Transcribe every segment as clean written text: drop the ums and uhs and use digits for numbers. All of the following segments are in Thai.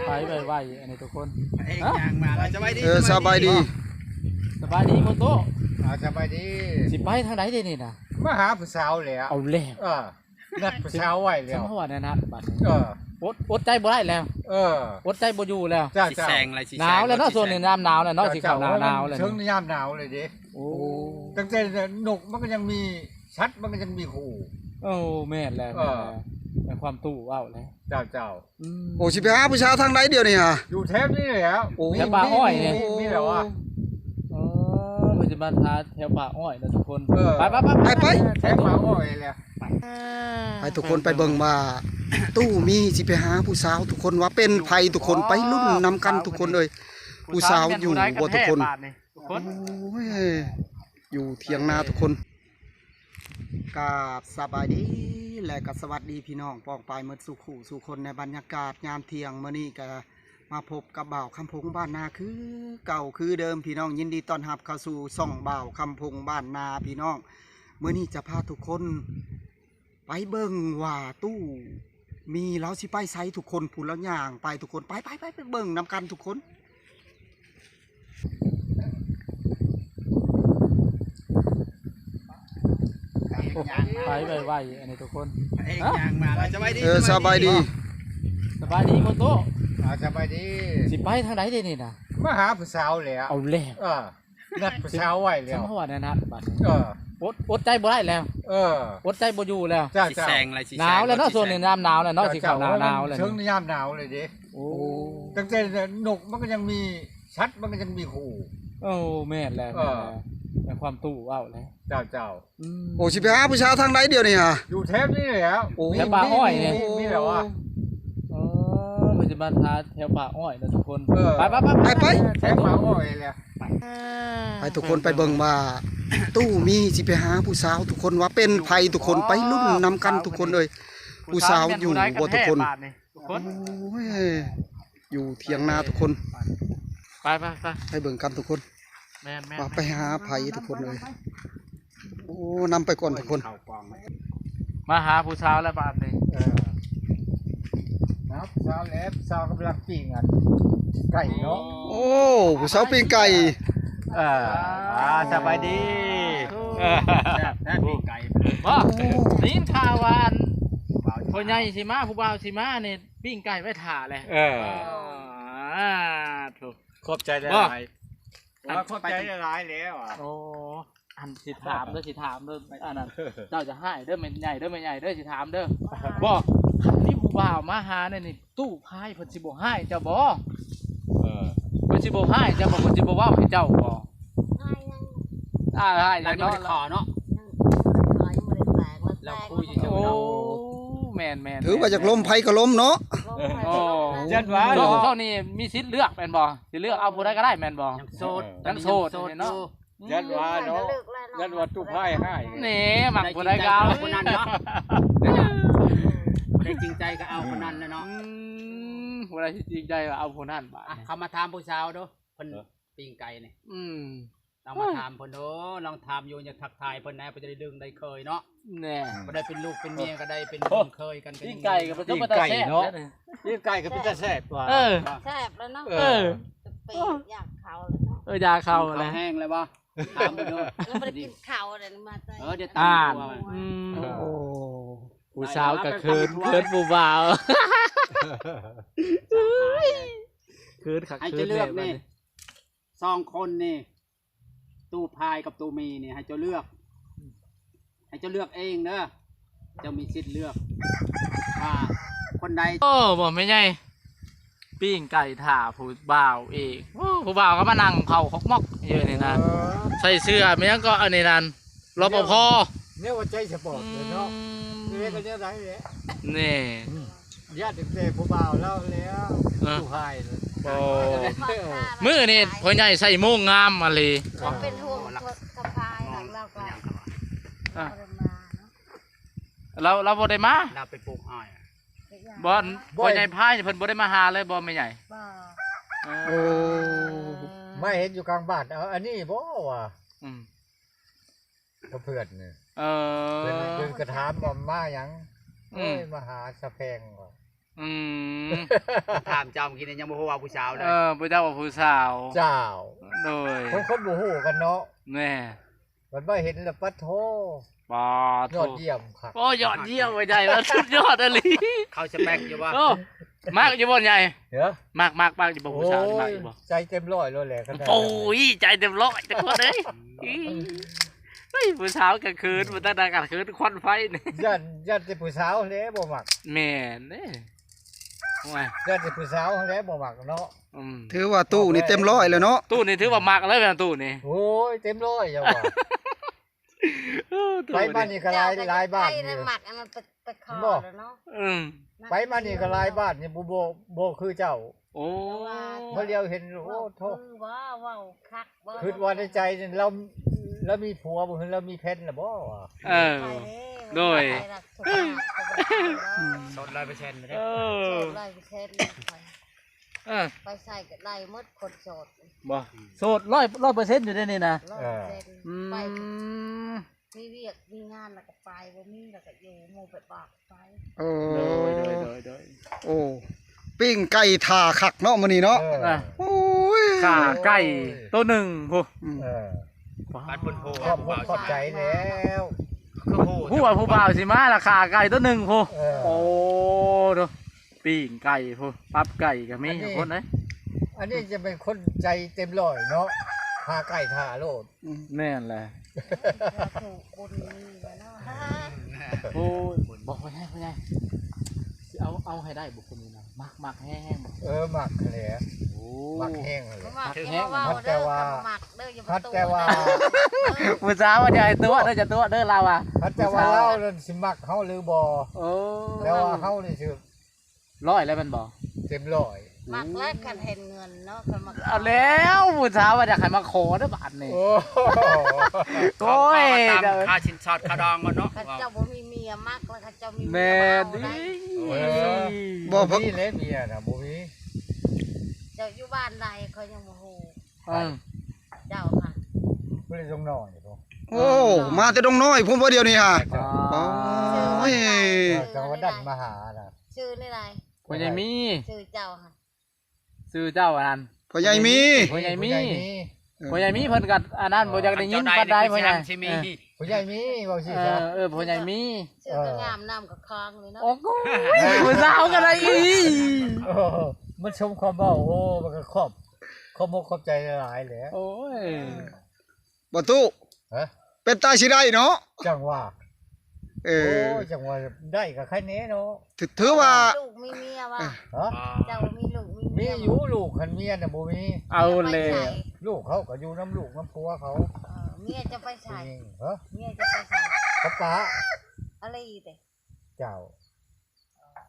ไปไวๆอันนี้ทุกคนอย่างมาสบายดีสบายดีสบายดีโมโต้สบายดีสิไปทางไหนเด้นี่นะมาหาผู้สาวแล้วเอาแล้วนัดผู้สาวไว้แล้วสมหัวแน่นัดบัดอดใจบ่ได้แล้วอดใจบ่อยู่แล้วสิแซงอะไรสิหนาวแล้วเนาะส่วนนี้น้ำหนาวแล้วเนาะสิเข้าหนาวแล้วถึงยามหนาวเลยดิโอ้ตั้งแต่หนุกมันก็ยังมีชัดมันก็ยังมีขู่โอ้แม่นแล้วในความตู้ว้าวแล้วเจ้าโอ้สิไปหาผู้สาวทางไหนเดียวนี่ฮะอยู่แถบนี้แล้วแถวป่าอ้อยเนี่ยมีแล้วว่าเพิ่นจะมาหาแถวป่าอ้อยนะทุกคนไปแถวป่าอ้อยแล้วไปทุกคนไปเบิ่งว่าตู้มีสิไปหาผู้สาวทุกคนว่าเป็นไผทุกคนไปลุ้นนำกันทุกคนเลยผู้สาวอยู่บ่ทุกคนโอ้ยอยู่เถียงนาทุกคนกราบสบายดีและก็สวัสดีพี่น้องปองปลายเมื่อสู่ขู่สู่คนในบรรยากาศยามเที่ยงมื้อนี้ก็มาพบกับบ่าวคำพงบ้านนาคือเก่าคือเดิมพี่น้องยินดีต้อนรับเข้าสู่ช่องบ่าวคำพงบ้านนาพี่น้องมื้อนี้จะพาทุกคนไปเบิ่งว่าตู้มีแล้วสิไปไซทุกคนพูดแล้วย่างไปทุกคนไปเบิ่งนำกันทุกคนไปไวๆอันนี้ทุกคนอย่างมาสบายดีสบายดีสบายดีโมโต้สบายดีสิไปทางไหนเด้นี่นะมาหาผู้สาวแล้วเอาแล้วนัดผู้สาวไว้แล้วสมหัวแน่นัดบัดอดใจบ่ได้แล้วอดใจบ่อยู่แล้วสิแซงอะไรสิหนาวแล้วเนาะส่วนนี้น้ำหนาวแล้วเนาะสิเข้าหนาวแล้วถึงยามหนาวเลยดิโอ้ตั้งแต่หนุกมันก็ยังมีชัดมันก็ยังมีขู่โอ้แม่นแล้วในความตู้ว้าวแล้วเจ้าโอ้สิไปหาผู้สาวทางไหนเดียวนี่ฮะอยู่แถบนี้แล้วแถวป่าอ้อยเนี่ยมีแล้วว่าเพิ่นจะมาหาแถวป่าอ้อยนะทุกคนไปแถวป่าอ้อยแล้วไปทุกคนไปเบิ่งว่าตู้มีสิไปหาผู้สาวทุกคนว่าเป็นไผทุกคนไปลุ้นนำกันทุกคนเลยผู้สาวอยู่บ่ทุกคนโอ้ยอยู่เถียงนาทุกคนไปเบิ่งกันทุกคนว่าไปหาไผทุกคนเลยโอ้นำไปก่อนทุกคนมาหาผู้สาวแล้วบาดนี้ครับสาวแล้วสาวกำลังปิ้งไก่เนาะโอ้ผู้สาวปิ้งไก่สบายดีปิ้งไก่บ่นี่ข่าวว่าพ่อใหญ่สิมาผู้บ่าวสิมานี่ปิ้งไก่ไว้ถ่าเลยถูกขอบใจหลายขอบใจหลายแล้วโอ้อันสิถามเด้ออันนั้นเจ้าจะให้เด้อไม่ใหญ่เด้อสิถามเด้อบ่นี่ผู้บ่าวมาหาเนี่ยนี่ตู้พายเพิ่นสิบ่ให้เจ้าบ่เพิ่นสิบ่ให้เจ้าบ่เพิ่นสิบ่เว้าให้เจ้าบ่ให้ยังเนาะขอเนาะเราคุยอยู่เนาะแม่นถือว่าจากลมไผก็ลมเนาะยันว่าเท่านี้มีสิทธิ์เลือกแม่นบ่สิเลือกเอาผู้ใดก็ได้แม่นบ่ยังโสดเนาะยันว่าเนาะยันว่าตู้พายให้นี่หมักผู้ใดก็เอาผู้นั้นเนาะได้จริงใจก็เอาคนนั้นเลยเนาะผู้ใดที่จริงใจก็เอาผู้นั้นบ่เขามาถามผู้สาวดูเพิ่นปิ้งไก่นี่ลองมาถามเพิ่นดูลองถามอยู่อยากทักทายเพิ่นนะเพิ่นจะได้ดึงได้เคยเนาะแน่บ่ได้เป็นลูกเป็นเมียก็ได้เป็นคนเคยกันปิ้งไก่ก็เป็นตัวแซ่บเนาะปิ้งไก่ก็เป็นตัวแซ่บว่ะแซ่บแล้วเนาะอยากเขาอยากเขาแล้วแห้งเลยบ่ถามเพิ่นดูแล้วบ่ได้กินข้าวอะไรมาใส่เดี๋ยวตามผู้สาวก็เคินผู้บ่าวเคินขักให้จะเลือกนี่2คนนี่ตู้พายกับตู้มีนี่ให้เจ้าเลือกเองเด้อเจ้ามีสิทธิ์เลือกว่าคนใดบ่ไม่ใช่ปิ้งไก่ถ่าผู้บ่าวเองผู้บ่าวก็มานั่งเผาฮอกมอกเยอะนี่นะใส่เสื้อไม่งั้นก็อันนี้นั่นรปภเนี่ยว่าใจสปอร์ตเนาะนี่ก็จะได้เลยนี่ญาติเด็กผู้บ่าวแล้วผู้พายมือนี่พ่อใหญ่ใส่โม่งงามมาเลยเป็นห่วงกระพายเราก็เราบ่ได้มาเราไปปลูกอ้อยบ่พ่อใหญ่พายเพิ่นบ่ได้มาหาเลยบ่ไม่ใหญ่โอ้ไม่เห็นอยู่กลางบ้านอันนี้บ่ว่ะเพื่อนเนี่ยเพื่อนกระถามบ่มาหยังมาหาสะแพงว่ะ อืม ถามเจ้าเมื่อกี้เนี่ยยังบ่ฮู้ว่าผู้สาวเลย พระเจ้าว่าผู้สาว เจ้า โดย คนบ่ฮู้กันเนาะ แม่ มันบ่เห็นแล้วปะโท ปอโถ ยอดเยี่ยมครับ โอ้ยอดเยี่ยมไปได้แล้วสุดยอดอะลี เขาสเปคอยู่ว่า โอ้มากอยู่บ่ใหญ่ เด้อ มากอยู่บ่ผู้สาวนี่มากอยู่บ่ ใจเต็มร้อยแล้วแหละขนาดนั้น โอ้ยใจเต็มร้อยจังคนเอ้ยเฮ้ยผู้สาวกลางคืนมันตั้งแต่กลางคืนควันไฟนี่ ย่านแต่ผู้สาวแหละบ่มัก แม่นเด้ว่า ย่านแต่ผู้สาวแหละบ่มักเนาะ ถือว่าตู้นี่เต็มร้อยแล้วเนาะ ตู้นี่ถือว่ามากเลยแม่นตู้นี่ โอ้ยเต็มร้อยอย่าว่า ตู้ ไปมานี่ก็หลายบ้าน ไป นี่ หมักอันนั้นไปคอแล้วเนาะ อืม ไปมานี่ก็หลายบ้านนี่บ่คือเจ้า โอ้ มาเลียวเห็นโอ้โทษ คือว่าว้าวคักบ่ คือว่าในใจนี่เรามีผัวบ่เห็นเรามีแฟนล่ะบ่วะ เออ โดย สด100%เลย เอ เด้ อ ไล่ไปเช็ด เออ ไปใส่กับไล่มดคนโสด บ่โสด100%อยู่ได้นี่นะ 100%ไป ม มีเวียกมีงานแล้วก็ไปบ่มีแล้วก็อยู่หมู่ไปบอกไป โอ้ โดย โอ้ปิ้งไก่ทาคักเนาะมื้อนี้เนาะ อ่ะ โอ้ย ขาไก่ตัวหนึ่งโห เออ บ้านเพิ่นโพ ขอบใจแล้ว คือโห ผู้ว่าผู้บ่าวสิมาราคาไก่ตัวหนึ่งโห เออ โอ้ดูปิ้งไก่โหปั๊บไก่ก็มีคนไหน อันนี้จะเป็นคนใจเต็มร้อยเนาะทาไก่ทาโลด แม่นแหละ ถูกคนนี้เนาะ โอ้ยบอกไปให้สิเอาให้ได้บุคคลนี้นะมักแห้งๆบอก หมักแหละ โอ้ หมักแห้งเลย หมักแห้งหมักเด้ออย่า พัดแต่ว่า ผู้สาวว่าใหญ่ตัวเด้อจะตัวเด้อเราอ่ะ พัดแต่ว่าเรานั่นสิมักเฮาหรือบ่ โอ้ แต่ว่าเฮานี่สิ ร้อยแล้วมันบอก เต็มร้อย หมักแลกกันเห็นเงินเนาะกันมัก เอาแล้วผู้สาวว่าจะใครมาขอได้บาทนี่ โอ้ โอ้ย ตามค่าชินชอดค่าดองก่อนเนาะ ข้าเจ้าบ่มีเมียมักแล้วข้าเจ้ามีเมี แม่ ย ดิ ได้ บ่มีเลยเมียน่ะบ่มี เจ้าอยู่บ้านใดเขายังบ่ฮู้ อืม เจ้าค่ะ บ่ได้ต้องน้อยบ่ โอ้มาแต่ดงน้อยพุ่นบ่เดียวนี่ฮะโอ้ย จังว่าดันมาหาน่ะ ชื่อนี่ไร พ่อใหญ่มี ชื่อเจ้าค่ะ ซื้อเจ้าอันนั้น พ่อใหญ่มี พ่อใหญ่มีพ่อใหญ่มีเพิ่นกัดอันนั้นบ่อยากได้ยินปานใดพ่อใหญ่ ใช่มี ผู้ใหญ่มีเว้าสิ เอ ซะ อพ่อใหญ่มี ชื่อก็งามน้ำกับคลองเลยเนาะ โอ้โหผู้สาวกันได้อี โอ้มันชมความเว้าโอ้มันก็ขอบมกขอบใจหลายแหละ โอ้ย บ่ตู้ ฮะ เป็นตาสิได้เนาะ จังว่า เอ โอ้ อ จังว่าได้ก็แค่นี้เนาะ ถือว่า ลูกมีเมียว่ะ ฮะ เจ้ามีลูกมี มี เมีย อยู่ลูกคันเมียน่ะบ่มี เอาเลย ลูกเขาก็อยู่น้ำลูกน้ำผัวเขา เมียจะไปใส่ ฮะ เมียจะไปใส่ เขาปะ อะไรอีกเด้ เจ้า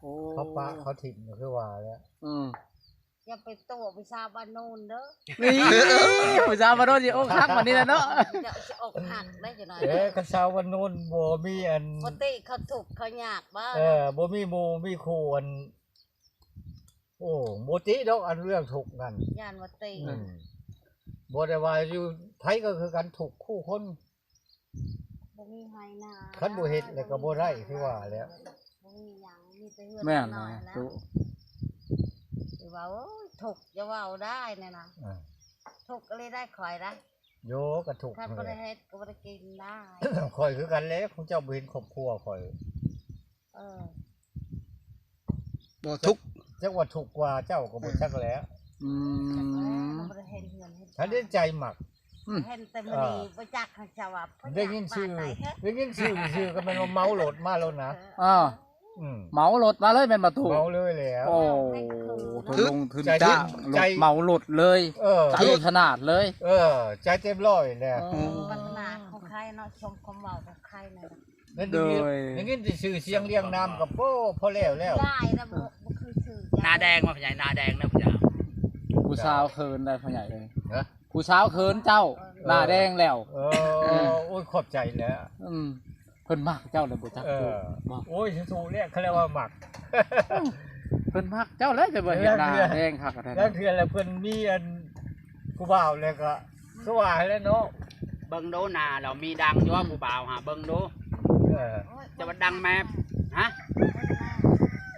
โอ้ เขาปะเขาถิ่มก็คือว่าแล้ว อืม อย่าไปโตไปชาบ้านโน่นเด้อ นี่ผู้สาวมาโดนสิโอ้คักวันนี้แหละเนาะ เดี๋ยวจะอกหักได้จังหน่อย กันเช้าวันนู้นบ่มีอัน ปกติเขาถูกเขายากบ้าง บ่มีหมู่มีครูอันโอ้บ่ติดอกอันเรื่องถูกนั่น ยานวัตี บ่ได้ว่าอยู่ไผก็คือกันถูกคู่คน บ่มีไฮนา คันบ่เฮ็ดแล้วก็บ่ได้คือว่าแล้ว บ่มีหยังมีแต่เฮือน แม่น น้ นะ อยแล้ว ตู้ หรือว่าโอ้ยถูกจะเว้าได้เนี่ยนะ อ่า ถูกอะไรได้ข่อยได้ โยก็ถูก ถ้าบ่ เล ได้ ย เฮ็ดก็บ่ได้กินได้ ข่อยคือกันแหล้วของเจ้าบ่เห็นครอบครัวข่อย เออ บ่ทุกข์ จักว่าถูกกว่าเจ้าก็บ่จักแล้ว อื จักแล้ว ม บ่ได้เฮ็ดเฮือนเฮ็ด ถ้าได้ใจหมัก เห็นแต่มื้อนี้บ่จักเขาเจ้าว่าเพิ่ ได้ยินชื่อ บ้าไหเฮ็ด ได้ยินชื่อก็มันว่าเมาโหลดมาแล้วนะ อ่า อืม เหมารถมาเลยเป็นประตู เมาเลยแล้ว โอ้ทุนลงทุนจ้างร ใจ ถเหมารถเลย เออ ใจขนาดเลย ใจเต็มร้อยแล้ว ปรารถนาของใครเนาะชมความเว้าของใครนั่นน่ะ นั่นได้ยินแต่ชื่อเสียงเรียงนามกับพอแล้ว ได้นะบ่คือชื่อ หน้าแดงมาผู้ใหญ่หน้าแดงนะผู้ใหญ่ ผู้สาวเคินได้พ่อใหญ่เลย ฮะ ผู้สาวเคินเจ้าหน้าแดงแล้ว โอ้ยขอบใจแล้ว เพิ่นมากเจ้าเลยบ่จักตัวบอก โอ้ยถูกเรียกเขาเรียกว่าหมัก เพิ่นมากเจ้าเลยจะบ่เห็นหน้าแดงคักอะไร แล้วเทือนแล้วเพิ่นมีอันกูบ่าวเลยก็สว่างแล้วเนาะ เบิ่งดูหน้าเรามีดังอยู่ว่าผู้บ่าวหาเบิ่งดูจะว่าดังแม่ฮะ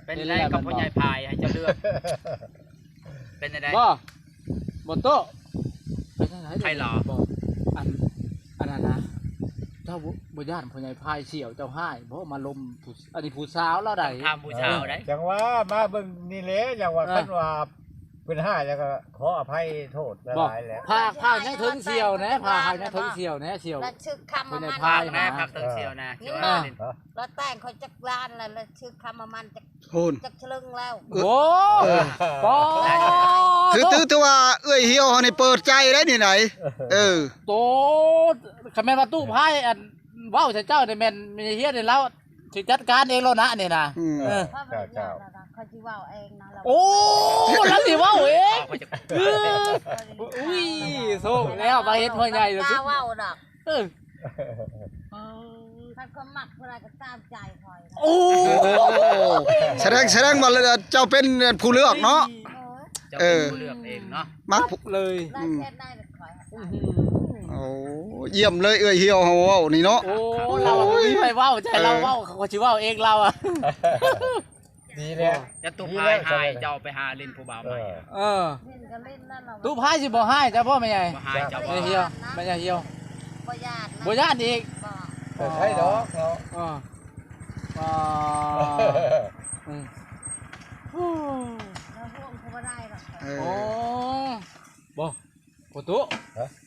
เป็นอะไรกับพ่อใหญ่พายให้เจ้าเลือกเป็นอะไร บ่โตะเป็นจังได๋ ใครหรอ บ่อันนั้นนะเจ้าบ่ย่านพ่อใหญ่พายเสี่ยวเจ้าห้ายบ่มาลมผู้อันนี้ผู้สาวแล้วได้ ทำบูชาได้ จังว่ามาเบิ่งนี่แหละจังว่าคันว่าเป็นห้าแล้วก็ขออภัยโทษห บ่ ลายๆแล้ว พายังถึงเสี่ยวนะพายังถึงเสี่ยวนะเสี่ยว แล้วชื่อคำ เป็ มัน น ไง มัน พาย แม่พักเติมเสียวนะเกี่ยวกับ แล้วแต่งเขาจักร้านแล้วชื่อคำมันจัก โพูน จักชลึงแล้ว โอ้ปอ ถือว่าเอ้ยเหี่ยวเฮานี่เปิดใจได้นี่ไหนโตคันแม่นว่าตู้พายอันเว้าใส่เจ้านี่แม่นมีเฮียนี่แล้วสิจัดการเองแล้วนะนี่นะ เพราะมันยากแล้วนะเขาสิเว้าเองนะเรา โอ้แล้วสิเว้าเอง เขาจะ อุ้ยโซ่แล้วมาเฮ็ดพ่อใหญ่แล้ว ก สิ ล้าเว้าดอก เออ ถ้าเขามักเวลาก็ตามใจคอยนะ โอ้ แสดงว่าเจ้าเป็นผู้เลือกเนาะ จะเป็นผู้เลือกเองเนาะ มา เลย ได้เช็ดได้คอย โอ้เยี่ยมเลยเอ้ยเหี่ยวเฮาเว้านี่เนาะ โอ้เราไม่ไปเว้าใจเราเว้าเขาสิเว้าเองเราอ่ะ ดีแล้ว จะตู้พายหายเจ้าไปหาเล่นผู้บ่าวใหม่ เออ เล่นก็เล่นนั่นเรา ตู้พายสิบ่ให้จ้าพ่อแม่ใหญ่ มาหายเจ้า ไม่เหี่ยวไม่ใช่เหี่ยว บ่ญาติ บ่ย่านอีก บ่ แต่ใช่ดอกเนาะ อ่าอืม เราห่วงเขาบ่ได้หรอก โอ้บ่ประตู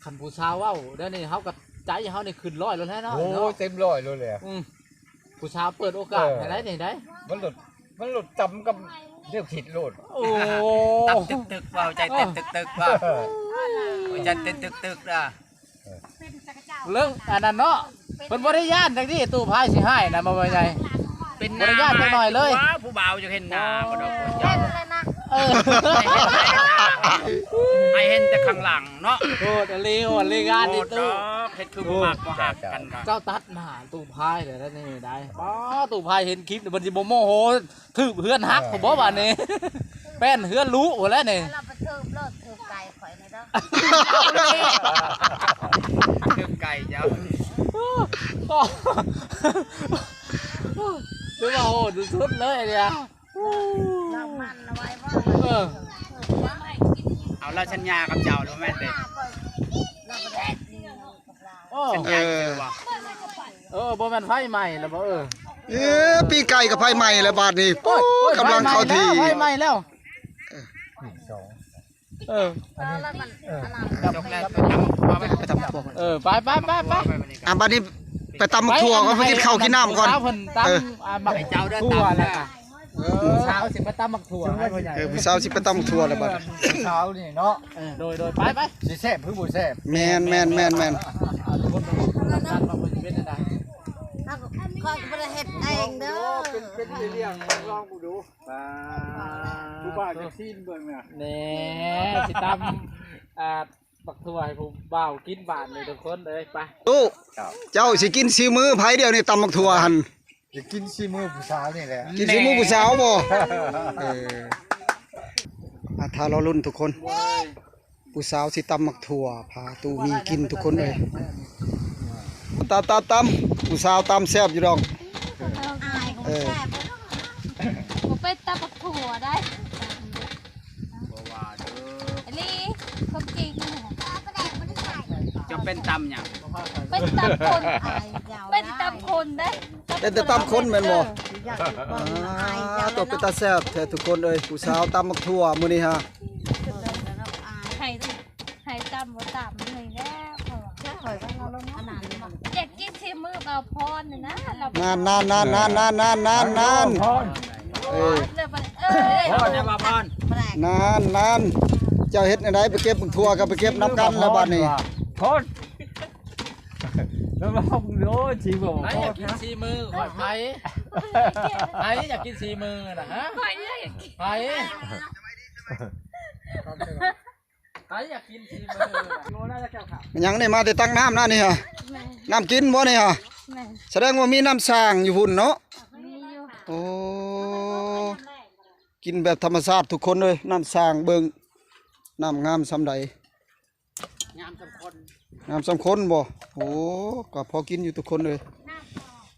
คันผู้สาวเว้าเดี๋ยวนี้เฮากับใจเฮานี่ขึ้นร้อยแล้วแท้เนาะ โอ้เต็มร้อยเลย ผู้สาวเปิดโอกาสให้ได้นี่ได้ มันหลุดต่ำกับเรียกผิดโลด โอ้ ตับตึกๆว่าใจเต้นตึกๆว่าหัวใจเต้นตึกๆนะ เรื่องอันนั้นเนาะเพิ่นบ่ได้ย่านจังที่ตู้พายสิให้นะบ่ว่าไง เป็น บริญาตจังหน่อยเลย ผู้บ่าวจะเห็นหน้าบ่ดอก เล่นเลยนะ เออ ให้เห็นแต่ข้างหลังเนาะ โทษอลีโอลีงานนี่ตู้ เฮ็ดคือบ่มักบ่ฮักกันก็ เจ้าตัดหน้าตู้พายเดี๋ยวนี่ได้อ๋อตู้พายเห็นคลิปเดี๋ยวมันสิบ่โมโหถือเฮือนฮักผมบ่ว่านี่แป้นเฮือนรู้หมดแล้วนี่ เราไปเทิบเลิศเทิบไก่ข่อยนี่เด้อ คือไก่เจ้า ก็คือว่าโหดสุดเลยเนี่ย เรามันเอาไว้ว่า เออ เอาเราชัญญากับเจ้ารู้แม่นเด้ เราบ่ได้ดีกับเรา โอ้ ชัญญาคือว่า บ่แม่นไฟใหม่แล้วบ่ปีไก่กับไผใหม่แล้วบาดนี้โอ้ยกำลังเข้าที ไฟใหม่แล้ว สอง เออ แล้วมันอันนั้น จบแล้วไปทำพวก ไป อ่ะบาดนี้ไปตำบักถั่วก็ไปกินข้าวกินน้ำก่อน เพิ่นตำมัก ไอ้เจ้าเด้อ ถั่ว ตำ แล้ แล้ว ว เช้าสิมาตำมักถั่วให้พ่อใหญ่ ผู้สาวสิไปตำบักถั่วแล้วบาด เช้านี่เนาะ โดยไป สิแซ่บคือบ่แซ่บ แม่น ทุกคนการมาเพิ่นเป็นได้ ถ้าข่อยก็บ่ได้เฮ็ดเองเด้อ เป็นเรื่องลองกูดูผู้บ้านจะซีนเบิ่งน่ะ แหน่สิตำบักถั่วให้ผู้บ่าวกินบาทเลยทุกคนเลยไป ตู้เจ้าสิกินสีมือไผเดียวนี่ตำบักถั่วหั่น จะกินซีมือผู้สาวนี่แหละ กินสีมือผู้สาวบ่ถ้าเราลุ้นทุกคน ผู้สาวสิตำบักถั่วพาตู้มีกินทุกคนเลยตำผู้สาวตำแซ่บอยู่ดอก อายของแซ่บ ผมไปตำบักถั่วได้ บ่ว่าเด้อ อันนี้เขาจริง จะเป็นตำหยัง เป็นตำคน อายยาว เป็นตำคนได้ เป็นแต่ตำคนแม่นบ่ อยากสิบ่อายยาว ตัวเป็นตาแซ่บแท้ทุกคนเอ้ยผู้สาวตำบักถั่วมื้อนี้ฮะ ให้ตำบ่ตำเลยแล้วเขาว่า ข่อยก็เราลงอันนั้นมัน อยากกินชิมือเบาพรนี่นะเรา นานเอ้ย เลยมันพ่อเนี่ยว่าพร แปลก นานเจ้าเฮ็ดจังไดไปเก็บบักถั่วกับไปเก็บน้ำกันแล้วบัดนี้ พดแล้วมาห้องโน้ชีบ่ ไผอยากกินสีมือข่อยไผอยากกินสีมือน่ะฮะ คอยเนี่ยอยากกิน ไผอยากกินสีมือโลน่าจะแก้วขาว มันยังได้มาแต่ตั้งน้ำนะนี่ฮะ แม่ น้ำกินบ่นี่ฮะ แม่ แสดงว่ามีน้ำสร้างอยู่พุ่นเนาะ มีอยู่ โอ้กินแบบธรรมชาติทุกคนเลยน้ำสร้างเบิ่งน้ำงามซำใด งามสำคน งามสำคนบ่โอ้ก็พอกินอยู่ทุกคนเลย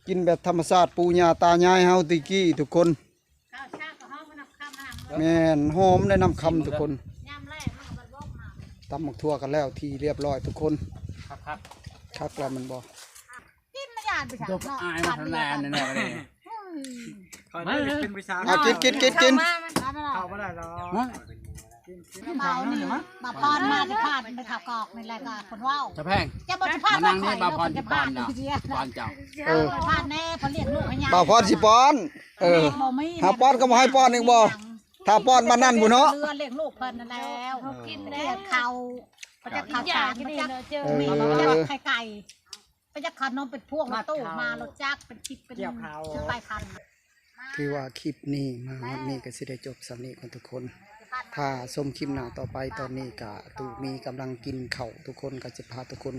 กินแบบธรรมชาติปู่ย่าตายายเฮาตะกี้ทุกคน ข้าวชาข แม่นหอมได้นำคำทุกคน ยามแรกมันก็มันบอกมา ตำหมกทั่วกันแล้วที่เรียบร้อยทุกคน ครับครับ คักแล้วมันบ่ กินไม่ยานไปจ้ะ ตัวอายมาทำงานแน่ๆเลย คอยได้เป็นวิชา กิน เข้าบ่ได้หรอก เบานี่มาพรมาที่พานไปข่าวกอกนี่แหละก็คนว่าว จะแพง จะบอกจะพา มา ด นั่งนี่บาพรที่ปอนเนาะปอนเจ้า เออ พาดแน่พอเรียกลูกให้ยา บ่าวพรสิป้อน เออ หาป้อนก็บ่ให้ป้อนอีกบ่ ถ้าป้อนมานั่นบุเนาะ เรือเลี้ยงลูกเพิ่นนั่นแล้ว เขากิน เรี แล้ ยว กเขาไปจากข้าว อ สา ย่าง รไป นี้ จาก เนาะเจอ มี มี ไปจากไข่ไก่ไปจากขนมเป็นพวกรถตู้มารถจักรเป็นชิปเป็นไปคัน ถือว่าคลิปนี้มาวันนี้ก็สิได้จบสำนี้กันทุกคน ถ้าชมคลิปหน้าต่อไปตอนนี้ก็ตูมีกำลังกินข้าวทุกคนก็จะพาทุกคน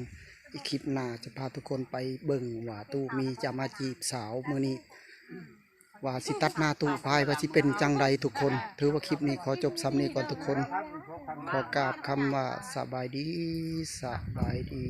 อีกคลิปหน้าจะพาทุกคนไปเบิ่งว่าตูมีจะมาจีบสาวมื้อนี้ว่าสิตัดหน้าตูพายว่าสิเป็นจังใดทุกคน ถือว่าคลิปนี้ขอจบสำนี้ก่อนทุกคน ขอกราบคำว่าสบายดี